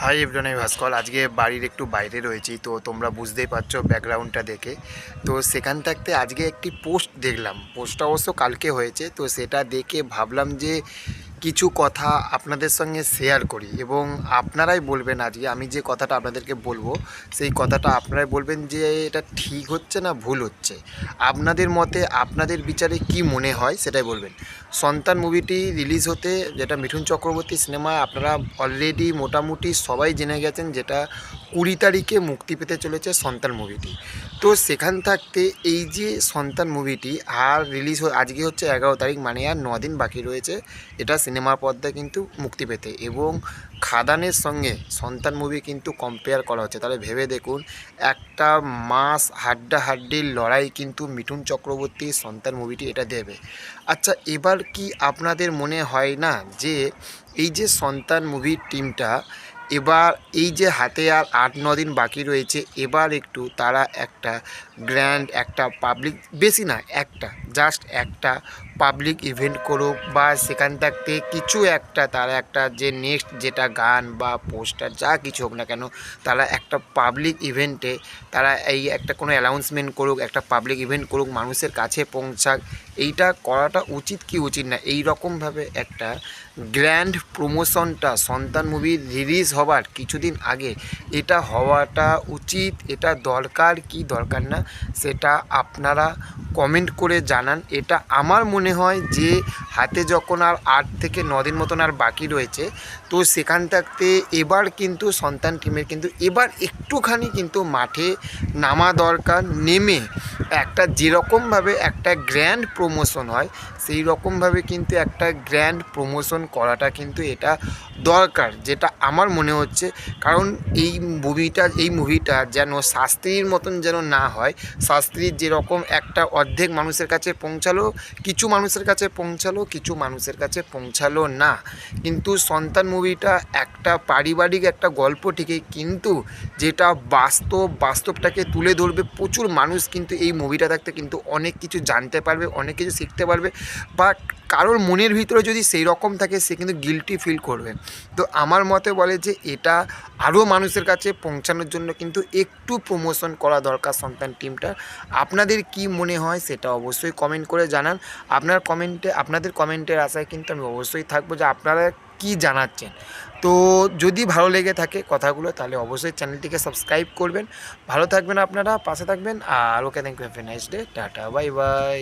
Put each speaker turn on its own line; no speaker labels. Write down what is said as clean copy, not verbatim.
Hi everyone, আমি ভাস্কর। আজকে বাড়ির একটু বাইরে রয়েছি, তো তোমরা বুঝতেই পারছো ব্যাকগ্রাউন্ডটা দেখে। তো সেখান থাকতে আজকে একটি পোস্ট দেখলাম, পোস্টটা অবশ্য কালকে হয়েছে। তো সেটা দেখে ভাবলাম যে কিছু কথা আপনাদের সঙ্গে শেয়ার করি এবং আপনারাই বলবেন আজকে আমি যে কথাটা আপনাদেরকে বলবো সেই কথাটা আপনারাই বলবেন যে এটা ঠিক হচ্ছে না ভুল হচ্ছে। আপনাদের মতে আপনাদের বিচারে কি মনে হয় সেটাই বলবেন। সন্তান মুভিটি রিলিজ হতে, যেটা মিঠুন চক্রবর্তী সিনেমা, আপনারা অলরেডি মোটামুটি সবাই জেনে গেছেন, যেটা 20 তারিখে মুক্তি পেতে চলেছে সন্তান মুভিটি। তো সেখান থাকতে এই যে সন্তান মুভিটি আর রিলিজ আজকে হচ্ছে 11 তারিখ, মানে আর 9 দিন বাকি রয়েছে এটা সিনেমার পর্দায় কিন্তু মুক্তি পেতে, এবং খাদানের সঙ্গে সন্তান মুভি কিন্তু কম্পেয়ার করা হচ্ছে। তাহলে ভেবে দেখুন, একটা মাস হাড্ডাহাড্ডির লড়াই কিন্তু মিঠুন চক্রবর্তী সন্তান মুভিটি এটা দেবে। আচ্ছা, এবার কি আপনাদের মনে হয় না যে এই যে সন্তান মুভির টিমটা এবার এই যে হাতে আর 8-9 দিন বাকি রয়েছে, এবার একটু তারা একটা গ্র্যান্ড একটা পাবলিক, বেশি না, একটা জাস্ট একটা পাবলিক ইভেন্ট করুক, বা সেখান থাকতে কিছু একটা তারা একটা যে নেক্সট যেটা গান বা পোস্টার যা কিছু হোক না কেন, তারা একটা পাবলিক ইভেন্টে তারা এই একটা কোনো অ্যানাউন্সমেন্ট করুক, একটা পাবলিক ইভেন্ট করুক, মানুষের কাছে পৌঁছাক। এইটা করাটা উচিত কি উচিত না? এই রকমভাবে একটা গ্র্যান্ড প্রমোশনটা সন্তান মুভি রিলিজ হবার কিছুদিন আগে এটা হওয়াটা উচিত, এটা দরকার কি দরকার না সেটা আপনারা কমেন্ট করে জানান। এটা আমার মনে হয় যে হাতে যখন আর 8 থেকে 9 দিন মতন আর বাকি রয়েছে, তো সেখান থাকতে এবার কিন্তু সন্তান টিমের কিন্তু এবার একটুখানি কিন্তু মাঠে নামা দরকার, নেমে একটা যেরকমভাবে একটা গ্র্যান্ড প্রমোশন হয় সেই রকমভাবে কিন্তু একটা গ্র্যান্ড প্রমোশন করাটা কিন্তু এটা দরকার, যেটা আমার মনে হচ্ছে। কারণ এই মুভিটা যেন শাস্ত্রীর মতন যেন না হয়। শাস্ত্রীর যেরকম একটা অর্ধেক মানুষের কাছে পৌঁছালো, কিছু মানুষের কাছে পৌঁছালো, কিছু মানুষের কাছে পৌঁছালো না। কিন্তু সন্তান মুভিটা একটা পারিবারিক একটা গল্প ঠিকই, কিন্তু যেটা বাস্তবটাকে তুলে ধরবে। প্রচুর মানুষ কিন্তু এই মুভিটা দেখতে কিন্তু অনেক কিছু জানতে পারবে, অনেক কিছু শিখতে পারবে, বা কারোর মনের ভিতরে যদি সেই রকম থাকে সে কিন্তু গিল্টি ফিল করবে। তো আমার মতে বলে যে এটা আরও মানুষের কাছে পৌঁছানোর জন্য কিন্তু একটু প্রমোশন করা দরকার সন্তান টিমটা। আপনাদের কি মনে হয় সেটা অবশ্যই কমেন্ট করে জানান। আপনাদের কমেন্টের আশায় কিন্তু আমি অবশ্যই থাকবো যে আপনারা কি জানাচ্ছেন। তো যদি ভালো লেগে থাকে কথাগুলো, তাহলে অবশ্যই চ্যানেলটিকে সাবস্ক্রাইব করবেন। ভালো থাকবেন, আপনারা পাশে থাকবেন, আর okay, thank you, have a nice day, tata, bye by.